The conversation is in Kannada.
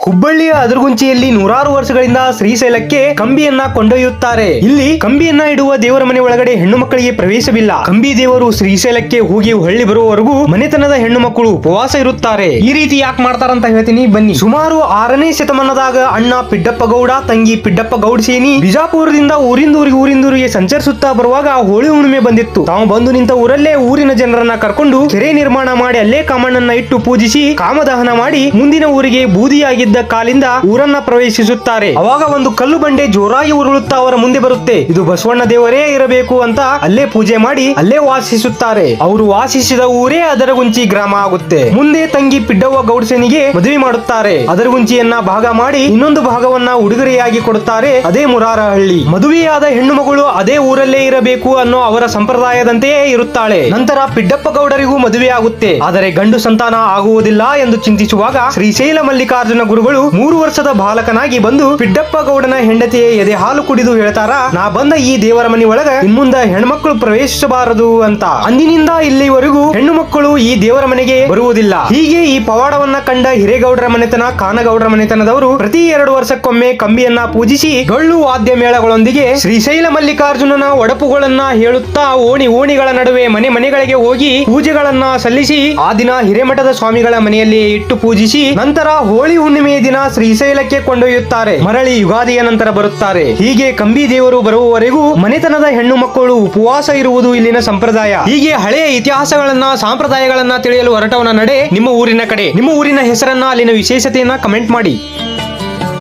ಹುಬ್ಬಳ್ಳಿಯ ಅದರಗುಂಚಿಯಲ್ಲಿ ನೂರಾರು ವರ್ಷಗಳಿಂದ ಶ್ರೀಶೈಲಕ್ಕೆ ಕಂಬಿಯನ್ನ ಕೊಂಡೊಯ್ಯುತ್ತಾರೆ. ಇಲ್ಲಿ ಕಂಬಿಯನ್ನ ಇಡುವ ದೇವರ ಮನೆ ಒಳಗಡೆ ಹೆಣ್ಣು ಮಕ್ಕಳಿಗೆ ಪ್ರವೇಶವಿಲ್ಲ. ಕಂಬಿ ದೇವರು ಶ್ರೀಶೈಲಕ್ಕೆ ಹೋಗಿ ಹೊಳ್ಳಿ ಬರುವವರೆಗೂ ಮನೆತನದ ಹೆಣ್ಣು ಮಕ್ಕಳು ಉಪವಾಸ ಇರುತ್ತಾರೆ. ಈ ರೀತಿ ಯಾಕೆ ಮಾಡ್ತಾರಂತ ಹೇಳ್ತೀನಿ ಬನ್ನಿ. ಸುಮಾರು 6ನೇ ಶತಮಾನದಾಗ ಅಣ್ಣ ಪಿಡ್ಡಪ್ಪ ಗೌಡ ತಂಗಿ ಪಿಡ್ಡಪ್ಪ ಗೌಡ ಸೇನಿ ಬಿಜಾಪುರದಿಂದ ಊರಿಂದೂರಿಗೆ ಸಂಚರಿಸುತ್ತಾ ಬರುವಾಗ ಹೋಳಿ ಹುಣ್ಣಿಮೆ ಬಂದಿತ್ತು. ತಾವು ಬಂದು ನಿಂತ ಊರಲ್ಲೇ ಊರಿನ ಜನರನ್ನ ಕರ್ಕೊಂಡು ಕೆರೆ ನಿರ್ಮಾಣ ಮಾಡಿ ಅಲ್ಲೇ ಕಾಮಣ್ಣನ್ನ ಇಟ್ಟು ಪೂಜಿಸಿ ಕಾಮದಹನ ಮಾಡಿ ಮುಂದಿನ ಊರಿಗೆ ಬೂದಿಯಾಗಿದ್ದ ಕಾಲಿಂದ ಊರನ್ನ ಪ್ರವೇಶಿಸುತ್ತಾರೆ. ಅವಾಗ ಒಂದು ಕಲ್ಲು ಬಂಡೆ ಜೋರಾಗಿ ಉರುಳುತ್ತಾ ಅವರ ಮುಂದೆ ಬರುತ್ತೆ. ಇದು ಬಸವಣ್ಣ ದೇವರೇ ಇರಬೇಕು ಅಂತ ಅಲ್ಲೇ ಪೂಜೆ ಮಾಡಿ ಅಲ್ಲೇ ವಾಸಿಸುತ್ತಾರೆ. ಅವರು ವಾಸಿಸಿದ ಊರೇ ಅದರಗುಂಚಿ ಗ್ರಾಮ ಆಗುತ್ತೆ. ಮುಂದೆ ತಂಗಿ ಪಿಡ್ಡವ್ವ ಗೌಡ್ಸೇನಿಗೆ ಮದುವೆ ಮಾಡುತ್ತಾರೆ. ಅದರಗುಂಚಿಯನ್ನ ಭಾಗ ಮಾಡಿ ಇನ್ನೊಂದು ಭಾಗವನ್ನ ಉಡುಗೊರೆಯಾಗಿ ಕೊಡುತ್ತಾರೆ. ಅದೇ ಮುರಾರಹಳ್ಳಿ. ಮದುವೆಯಾದ ಹೆಣ್ಣು ಮಗಳು ಅದೇ ಊರಲ್ಲೇ ಇರಬೇಕು ಅನ್ನೋ ಅವರ ಸಂಪ್ರದಾಯದಂತೆಯೇ ಇರುತ್ತಾಳೆ. ನಂತರ ಪಿಡ್ಡಪ್ಪ ಗೌಡರಿಗೂ ಮದುವೆ ಆಗುತ್ತೆ. ಆದರೆ ಗಂಡು ಸಂತಾನ ಆಗುವುದಿಲ್ಲ ಎಂದು ಚಿಂತಿಸುವಾಗ ಶ್ರೀಶೈಲ ಮಲ್ಲಿಕಾರ್ಜುನ ಗುರುಗಳು 3 ವರ್ಷದ ಬಾಲಕನಾಗಿ ಬಂದು ಪಿಡ್ಡಪ್ಪ ಗೌಡನ ಹೆಂಡತಿಯ ಎದೆ ಹಾಲು ಕುಡಿದು ಹೇಳ್ತಾರ, ನಾ ಬಂದ ಈ ದೇವರ ಮನೆ ಒಳಗ ಇನ್ಮುಂದ ಹೆಣ್ಮಕ್ಳು ಪ್ರವೇಶಿಸಬಾರದು ಅಂತ. ಅಂದಿನಿಂದ ಇಲ್ಲಿವರೆಗೂ ಹೆಣ್ಣು ಮಕ್ಕಳು ಈ ದೇವರ ಮನೆಗೆ ಬರುವುದಿಲ್ಲ. ಹೀಗೆ ಈ ಪವಾಡವನ್ನ ಕಂಡ ಹಿರೇಗೌಡರ ಮನೆತನ ಕಾನಗೌಡರ ಮನೆತನದವರು ಪ್ರತಿ 2 ವರ್ಷಕ್ಕೊಮ್ಮೆ ಕಂಬಿಯನ್ನ ಪೂಜಿಸಿ ಡೊಳ್ಳು ವಾದ್ಯ ಮೇಳಗಳೊಂದಿಗೆ ಶ್ರೀಶೈಲ ಮಲ್ಲಿಕಾರ್ಜುನನ ಒಡಪುಗಳನ್ನ ಹೇಳುತ್ತಾ ಓಣಿಗಳ ನಡುವೆ ಮನೆಗಳಿಗೆ ಹೋಗಿ ಪೂಜೆಗಳನ್ನ ಸಲ್ಲಿಸಿ ಆ ದಿನ ಹಿರೇಮಠದ ಸ್ವಾಮಿಗಳ ಮನೆಯಲ್ಲಿ ಇಟ್ಟು ಪೂಜಿಸಿ ನಂತರ ಹೋಳಿ ಹುಣ್ಣಿಮೆಯ ದಿನ ಶ್ರೀಶೈಲಕ್ಕೆ ಕೊಂಡೊಯ್ಯುತ್ತಾರೆ. ಮರಳಿ ಯುಗಾದಿಯ ನಂತರ ಬರುತ್ತಾರೆ. ಹೀಗೆ ಕಂಬಿ ದೇವರು ಬರುವವರೆಗೂ ಮನೆತನದ ಹೆಣ್ಣು ಮಕ್ಕಳು ಉಪವಾಸ ಇರುವುದು ಇಲ್ಲಿನ ಸಂಪ್ರದಾಯ. ಹೀಗೆ ಹಳೆಯ ಇತಿಹಾಸಗಳನ್ನ ಸಂಪ್ರದಾಯಗಳನ್ನ ತಿಳಿಯಲು ಹೊರಟವನ ನಡೆ ನಿಮ್ಮ ಊರಿನ ಕಡೆ. ನಿಮ್ಮ ಊರಿನ ಹೆಸರನ್ನ ಅಲ್ಲಿನ ವಿಶೇಷತೆಯನ್ನ ಕಮೆಂಟ್ ಮಾಡಿ.